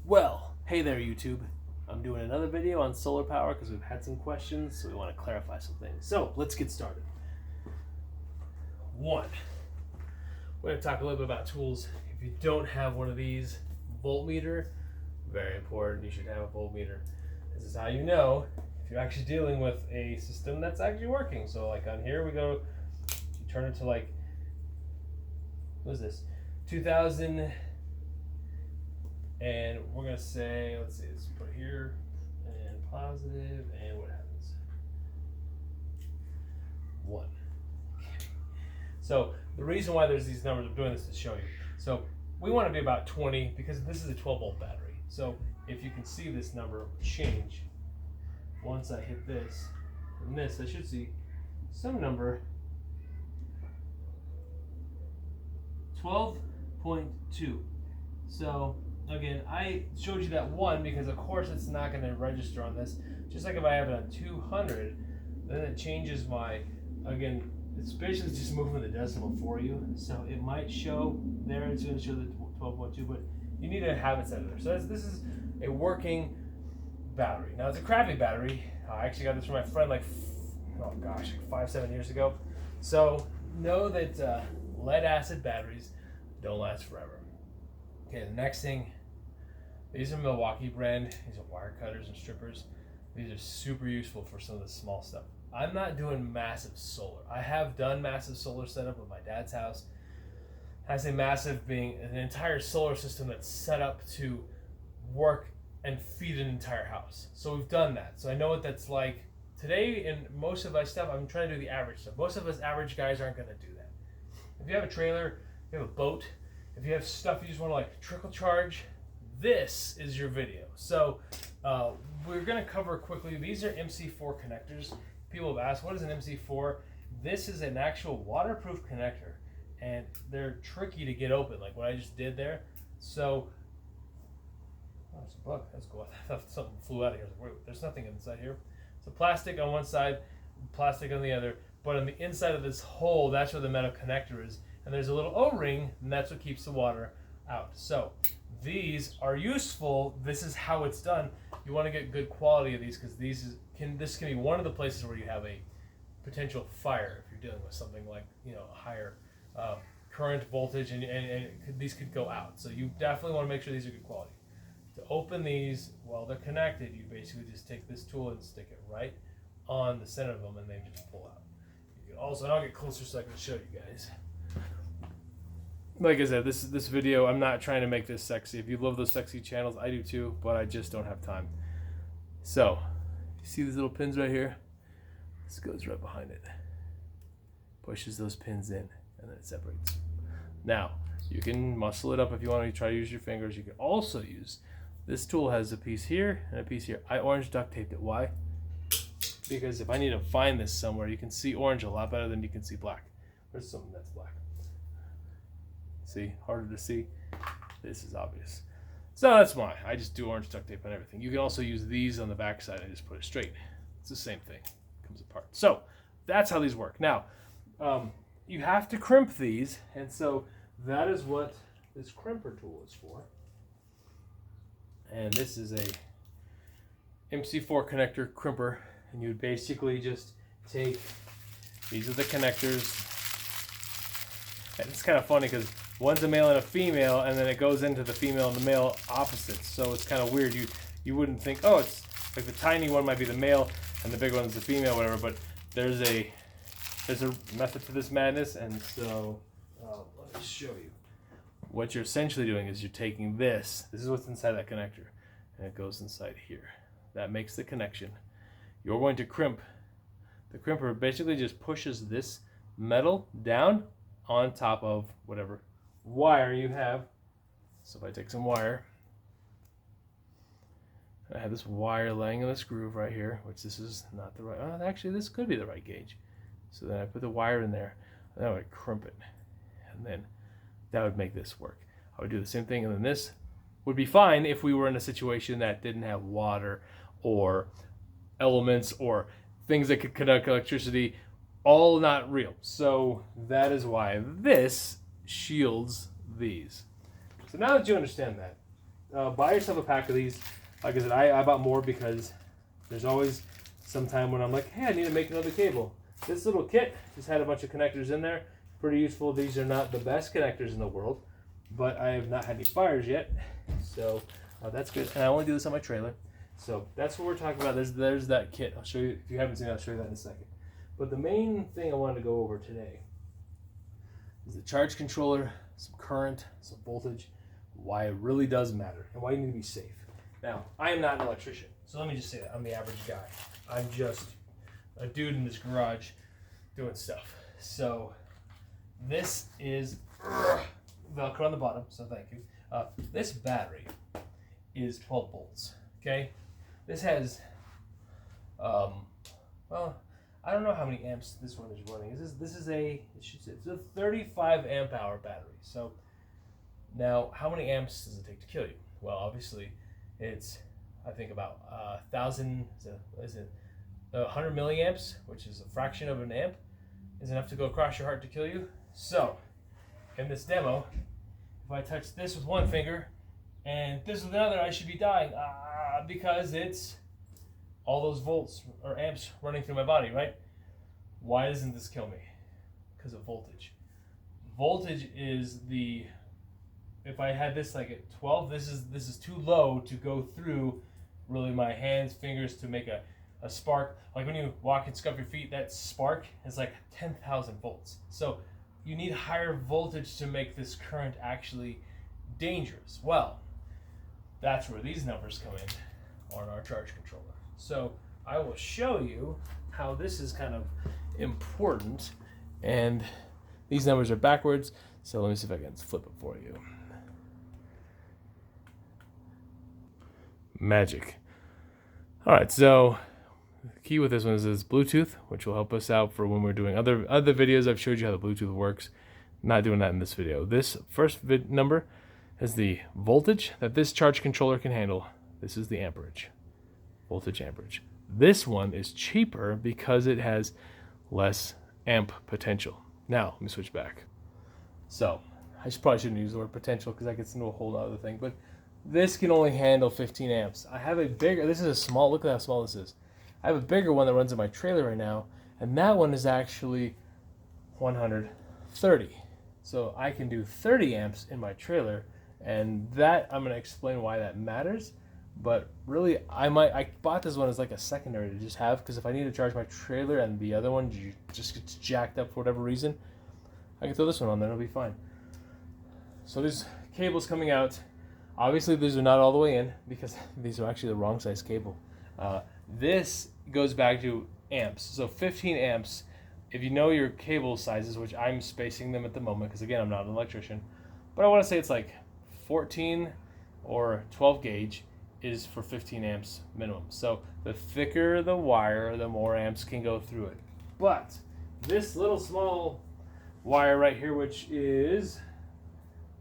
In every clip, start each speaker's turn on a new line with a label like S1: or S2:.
S1: Well, hey there YouTube. I'm doing another video on solar power because we've had some questions, so we want to clarify some things. So let's get started. One, we're going to talk a little bit about tools. If you don't have one of these, voltmeter, very important. You should have a voltmeter. This is how you know if you're actually dealing with a system that's actually working. So like on here we go, you turn it to like, what is this? 2000. And we're going to say, let's see, let's put here, and positive, and what happens? 1. So the reason why there's these numbers, I'm doing this to show you. So we want to be about 20 because this is a 12 volt battery. So if you can see this number change, once I hit this and this, I should see some number, 12.2. So again, I showed you that 1 because of course it's not going to register on this. Just like if I have it on 200, then it changes my, again, it's basically just moving the decimal for you. So it might show there, it's going to show the 12.2, but you need to have it set there. So this is a working battery. Now it's a crappy battery. I actually got this from my friend like, oh gosh, like 5-7 years ago. So know that lead acid batteries don't last forever. Okay, the next thing, these are Milwaukee brand. These are wire cutters and strippers. These are super useful for some of the small stuff. I'm not doing massive solar. I have done massive solar setup at my dad's house. I say massive being an entire solar system that's set up to work and feed an entire house. So we've done that. So I know what that's like. Today, in most of my stuff, I'm trying to do the average stuff. Most of us average guys aren't going to do that. If you have a trailer, if you have a boat, if you have stuff you just want to like trickle charge, this is your video. So we're going to cover quickly. These are MC4 connectors. People have asked, what is an MC4? This is an actual waterproof connector, and they're tricky to get open, like what I just did there. So, oh, it's a bug. That's cool. I thought something flew out of here. Wait, there's nothing inside here. So plastic on one side, plastic on the other. But on the inside of this hole, that's where the metal connector is. And there's a little O-ring, and that's what keeps the water out. So these are useful. This is how it's done. You want to get good quality of these because this can be one of the places where you have a potential fire if you're dealing with something like a higher current voltage, and these could go out. So you definitely want to make sure these are good quality. To open these while they're connected, you basically just take this tool and stick it right on the center of them, and they just pull out. You can also, and I'll get closer so I can show you guys. Like I said, this video, I'm not trying to make this sexy. If you love those sexy channels, I do too, but I just don't have time. So, you see these little pins right here? This goes right behind it. Pushes those pins in, and then it separates. Now, you can muscle it up if you want to try to use your fingers. You can also use, this tool has a piece here and a piece here. I orange duct taped it. Why? Because if I need to find this somewhere, you can see orange a lot better than you can see black. There's something that's black. See, harder to see. This is obvious. So that's why I just do orange duct tape on everything. You can also use these on the back side and just put it straight. It's the same thing. It comes apart. So that's how these work. Now, you have to crimp these, and so that is what this crimper tool is for. And this is a MC4 connector crimper, and you would basically just take, these are the connectors. And it's kind of funny because one's a male and a female, and then it goes into the female and the male opposites. So it's kind of weird. You wouldn't think, oh, it's like the tiny one might be the male and the big one's the female, whatever. But there's a method to this madness, and so let me show you. What you're essentially doing is you're taking this. This is what's inside that connector, and it goes inside here. That makes the connection. You're going to crimp. The crimper basically just pushes this metal down on top of whatever wire you have. So if I take some wire, I have this wire laying in this groove right here, which this is not the right, oh, actually this could be the right gauge. So then I put the wire in there, and then I would crimp it, and then that would make this work. I would do the same thing, and then this would be fine if we were in a situation that didn't have water or elements or things that could conduct electricity, all not real. So that is why this shields these. So now that you understand that, buy yourself a pack of these. Like I said, I bought more because there's always some time when I'm like, hey, I need to make another cable. This little kit just had a bunch of connectors in there. Pretty useful. These are not the best connectors in the world, but I have not had any fires yet, so that's good. And I only do this on my trailer, so that's what we're talking about. There's that kit. I'll show you. If you haven't seen it, I'll show you that in a second. But the main thing I wanted to go over today is the charge controller, some current, some voltage, why it really does matter, and why you need to be safe. Now, I am not an electrician, so let me just say that I'm the average guy. I'm just a dude in this garage doing stuff. So this is Velcro on the bottom, so thank you. This battery is 12 volts, okay? This has, well, I don't know how many amps this one is running. It's a 35 amp hour battery. So now, how many amps does it take to kill you? Well, obviously, it's, I think about 1,000, is it 100 milliamps, which is a fraction of an amp, is enough to go across your heart to kill you. So, in this demo, if I touch this with one finger and this with another, I should be dying because it's all those volts or amps running through my body, right? Why doesn't this kill me? Because of voltage. Voltage is the, if I had this like at 12, this is too low to go through really my hands, fingers to make a spark. Like when you walk and scuff your feet, that spark is like 10,000 volts. So you need higher voltage to make this current actually dangerous. Well, that's where these numbers come in on our charge controller. So I will show you how this is kind of important, and these numbers are backwards, so let me see if I can flip it for you. Magic. All right, so the key with this one is Bluetooth, which will help us out for when we're doing other videos. I've showed you how the Bluetooth works. Not doing that in this video. This first number is the voltage that this charge controller can handle. This is the amperage. Voltage amperage. This one is cheaper because it has less amp potential. Now, let me switch back. So, probably shouldn't use the word potential because that gets into a whole other thing, but this can only handle 15 amps. I have a bigger, this is a small, look at how small this is. I have a bigger one that runs in my trailer right now, and that one is actually 130. So I can do 30 amps in my trailer, and that, I'm going to explain why that matters. But really, I bought this one as like a secondary to just have, because if I need to charge my trailer and the other one just gets jacked up for whatever reason, I can throw this one on there, it'll be fine. So there's cables coming out. Obviously, these are not all the way in, because these are actually the wrong size cable. This goes back to amps. So 15 amps, if you know your cable sizes, which I'm spacing them at the moment, because again, I'm not an electrician, but I want to say it's like 14 or 12 gauge is for 15 amps minimum. So the thicker the wire, the more amps can go through it. But this little small wire right here, which is,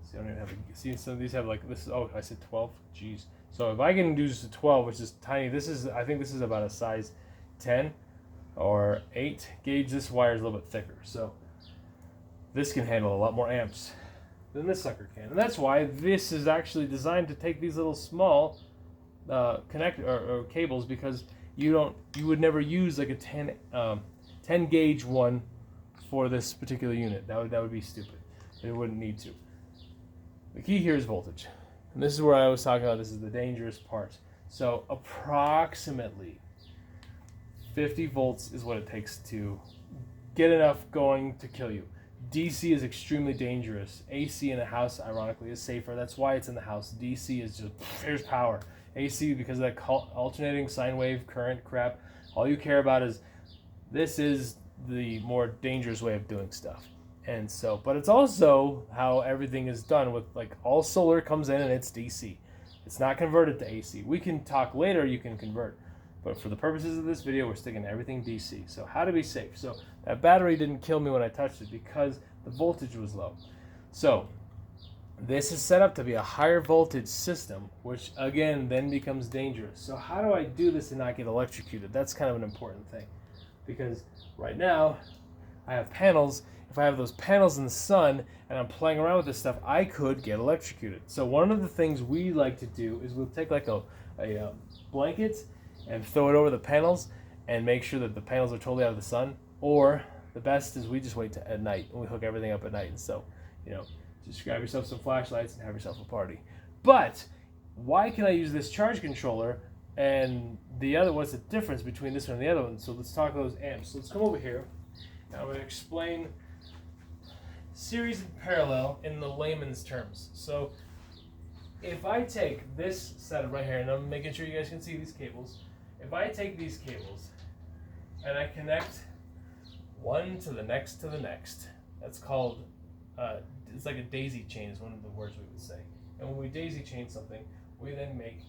S1: see, I don't even have see, some of these have like this. Oh, I said 12. Jeez. So if I can do just a 12, which is tiny, this is, I think this is about a size 10 or 8 gauge. This wire is a little bit thicker, so this can handle a lot more amps than this sucker can, and that's why this is actually designed to take these little small or cables, because you would never use like a 10 gauge one for this particular unit. That would be stupid. It wouldn't need to. The key here is voltage. And this is where I was talking about, this is the dangerous part. So approximately 50 volts is what it takes to get enough going to kill you. DC is extremely dangerous. AC in a house, ironically, is safer. That's why it's in the house. DC is just, here's power. AC, because of that alternating sine wave current crap, all you care about is, this is the more dangerous way of doing stuff. And so, but it's also how everything is done with, like, all solar comes in and it's DC. It's not converted to AC. We can talk later, you can convert. But for the purposes of this video, we're sticking to everything DC. So how to be safe? So that battery didn't kill me when I touched it because the voltage was low. So this is set up to be a higher voltage system, which again then becomes dangerous. So how do I do this and not get electrocuted? That's kind of an important thing, because right now I have panels if I have those panels in the sun and I'm playing around with this stuff, I could get electrocuted. So one of the things we like to do is we'll take like a blanket and throw it over the panels and make sure that the panels are totally out of the sun. Or the best is we just wait at night and we hook everything up at night. And so, just grab yourself some flashlights and have yourself a party. But why can I use this charge controller and the other? What's the difference between this one and the other one? So let's talk about those amps. So let's come over here. Now I'm going to explain series and parallel in the layman's terms. So if I take this setup right here, and I'm making sure you guys can see these cables. If I take these cables and I connect one to the next, that's called, it's like a daisy chain is one of the words we would say. And when we daisy chain something, we then make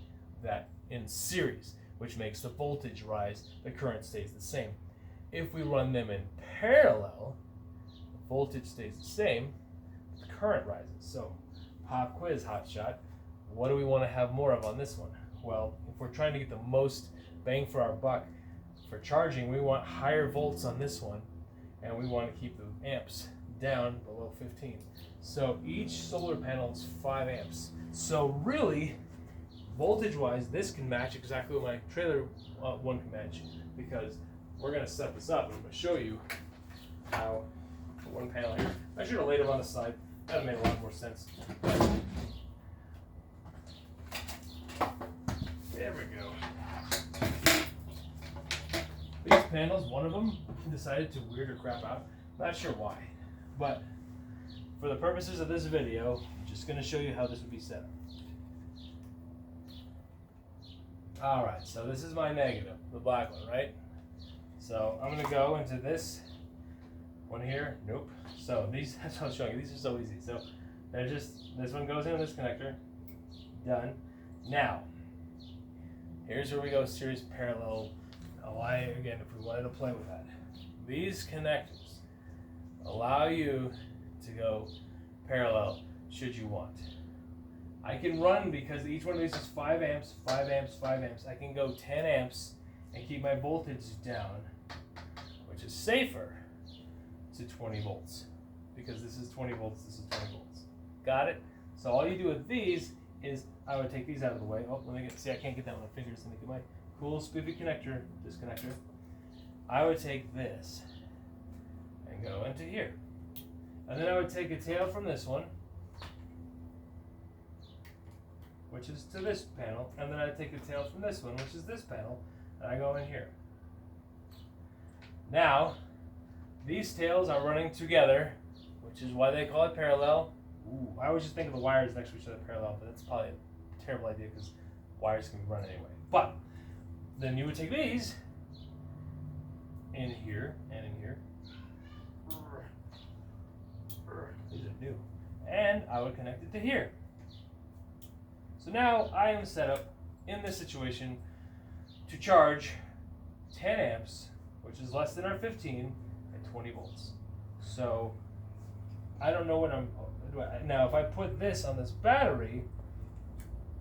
S1: that in series, which makes the voltage rise, the current stays the same. If we run them in parallel, the voltage stays the same, the current rises. So, pop quiz, hot shot. What do we want to have more of on this one? Well, if we're trying to get the most bang for our buck for charging, we want higher volts on this one, and we want to keep the amps down below 15. So each solar panel is 5 amps. So really, voltage-wise, this can match exactly what my trailer one can match, because we're going to set this up and I'm going to show you how one panel here. I should have laid them on the side. That would have made a lot more sense. There we go. These panels, one of them decided to weird or crap out. Not sure why, but for the purposes of this video, I'm just going to show you how this would be set up. Alright, so this is my negative, the black one, right? So I'm going to go into this one here. Nope. So these, that's what I was showing you. These are so easy. So they're just, this one goes into this connector. Done. Now, here's where we go series parallel. Again, if we wanted to play with that. These connectors allow you to go parallel should you want. I can run, because each one of these is 5 amps, 5 amps, 5 amps. I can go 10 amps and keep my voltage down, which is safer, to 20 volts. Because this is 20 volts, this is 20 volts. Got it? So all you do with these is, I would take these out of the way. Oh, let me see, I can't get that with my fingers. Let me get my cool spiffy connector, disconnector. I would take this and go into here. And then I would take a tail from this one, which is to this panel, and then I take a tail from this one, which is this panel, and I go in here. Now, these tails are running together, which is why they call it parallel. Ooh, I always just think of the wires next to each other parallel, but that's probably a terrible idea because wires can be run anyway. But then you would take these in here and in here. These are new. And I would connect it to here. So now I am set up in this situation to charge 10 amps, which is less than our 15, at 20 volts. So I don't know what now if I put this on this battery,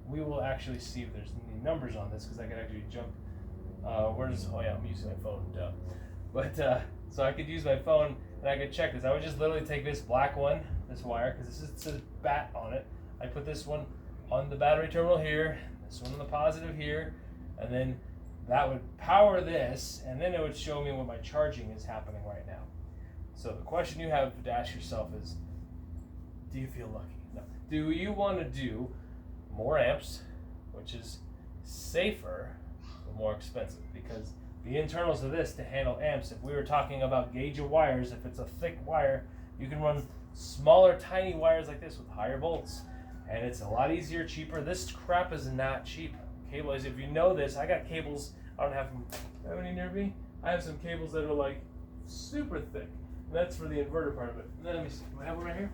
S1: we will actually see if there's any numbers on this, because I could actually jump. Oh yeah, I'm using my phone, duh. But so I could use my phone and I could check this. I would just literally take this black one, this wire, because this says bat on it. I put this one on the battery terminal here, this one on the positive here, and then that would power this, and then it would show me what my charging is happening right now. So the question you have to ask yourself is, do you feel lucky? No. Do you want to do more amps, which is safer but more expensive? Because the internals of this to handle amps, if we were talking about gauge of wires, if it's a thick wire, you can run smaller, tiny wires like this with higher volts, and it's a lot easier, cheaper. This crap is not cheap. Cables, if you know this, I got cables. I don't have them. Have any near me? I have some cables that are like super thick. And that's for the inverter part of it. And then let me see. Do I have one right here?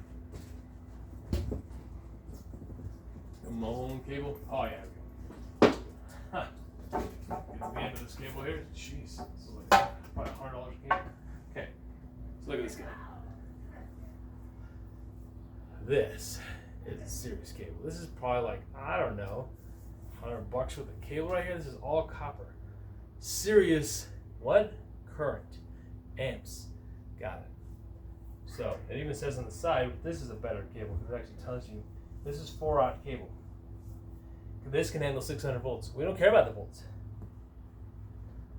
S1: A Malone cable. Oh yeah. Huh. Get the end of this cable here. Jeez. This is like probably $100 cable. Okay. So look at this guy. This is a Sirius cable. This is probably like, I don't know, $100 with a cable right here. This is all copper. Sirius, what? Current. Amps. Got it. So it even says on the side, this is a better cable because it actually tells you this is 4-aught cable. This can handle 600 volts. We don't care about the volts.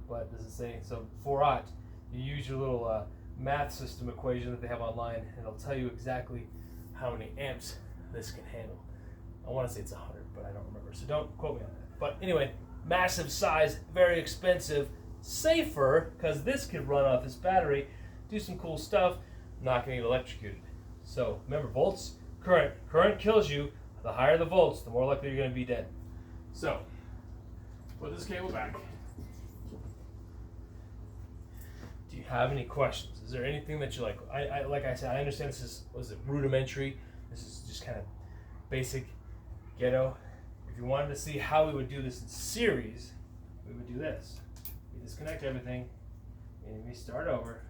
S1: But does it say, so 4-aught, you use your little math system equation that they have online, and it'll tell you exactly how many amps this can handle. I want to say it's 100, but I don't remember, so don't quote me on that. But anyway, massive size, very expensive, safer, because this could run off this battery, do some cool stuff, not going to get electrocuted. So remember, volts, current. Current kills you. The higher the volts, the more likely you're going to be dead. So, put this cable back. Do you have any questions? Is there anything that you like? Like I said, I understand this is, what is it, rudimentary. This is just kind of basic, ghetto. If you wanted to see how we would do this in series, we would do this. We disconnect everything, and we start over.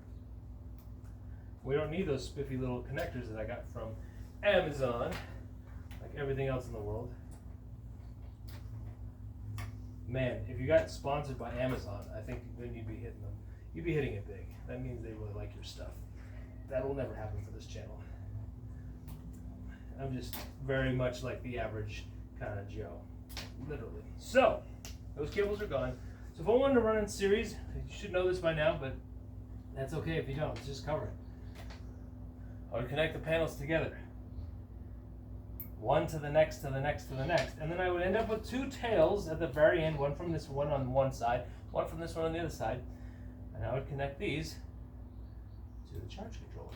S1: We don't need those spiffy little connectors that I got from Amazon, like everything else in the world. Man, if you got sponsored by Amazon, I think then you'd be hitting them. You'd be hitting it big. That means they really like your stuff. That will never happen for this channel. I'm just very much like the average kind of Joe, literally. So, those cables are gone. So if I wanted to run in series, you should know this by now, but that's okay if you don't. Let's just cover it. I would connect the panels together. One to the next, to the next, to the next. And then I would end up with 2 tails at the very end, one from this one on one side, one from this one on the other side. And I would connect these to the charge controller.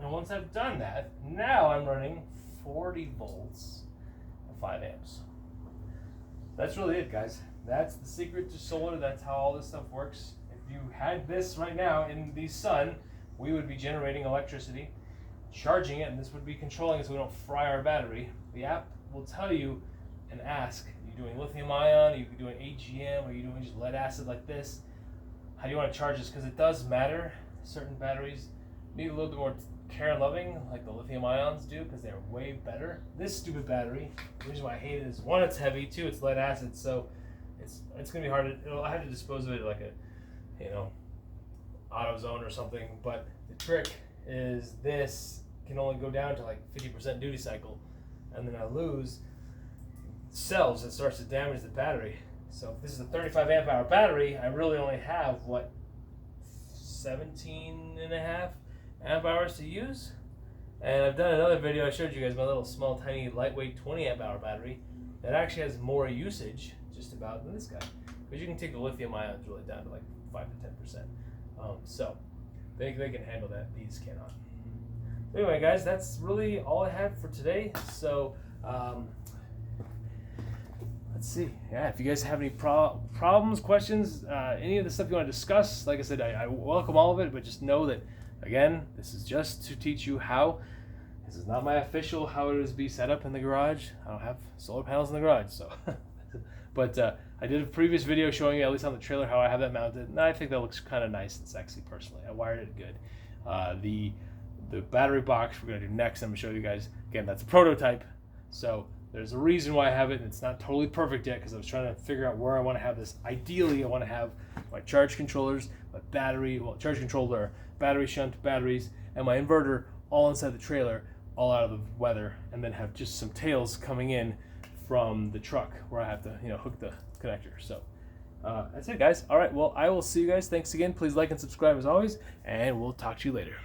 S1: And once I've done that, now I'm running 40 volts and 5 amps. That's really it, guys. That's the secret to solar. That's how all this stuff works. If you had this right now in the sun, we would be generating electricity, charging it, and this would be controlling it so we don't fry our battery. The app will tell you and ask, are you doing lithium ion, are you doing AGM, are you doing just lead acid like this? How do you want to charge this? Because it does matter. Certain batteries need a little bit more care and loving, like the lithium ions do, because they're way better. This stupid battery, the reason why I hate it is, 1, it's heavy, 2, it's lead acid, so it's gonna be hard to, I have to dispose of it like a, AutoZone or something. But the trick is this can only go down to like 50% duty cycle, and then I lose cells. It starts to damage the battery. So if this is a 35 amp hour battery, I really only have 17.5 amp hours to use. And I've done another video, I showed you guys my little small tiny lightweight 20 amp hour battery that actually has more usage just about than this guy, because you can take the lithium ions really down to like 5 to 10%. So they can handle that, these cannot. Anyway, guys, that's really all I had for today. So let's see. Yeah, if you guys have any problems, questions, any of the stuff you want to discuss, like I said, I welcome all of it, but just know that, again, this is just to teach you how. This is not my official how it is be set up in the garage. I don't have solar panels in the garage, so. But I did a previous video showing you, at least on the trailer, how I have that mounted, and I think that looks kind of nice and sexy personally. I wired it good. The battery box we're going to do next, I'm going to show you guys. Again, that's a prototype, so there's a reason why I have it, and it's not totally perfect yet, because I was trying to figure out where I want to have this. Ideally, I want to have my charge controllers, my charge controller, battery shunt batteries, and my inverter all inside the trailer, all out of the weather, and then have just some tails coming in from the truck where I have to, hook the connector. So that's it, guys. All right, well, I will see you guys. Thanks again. Please like and subscribe as always, and we'll talk to you later.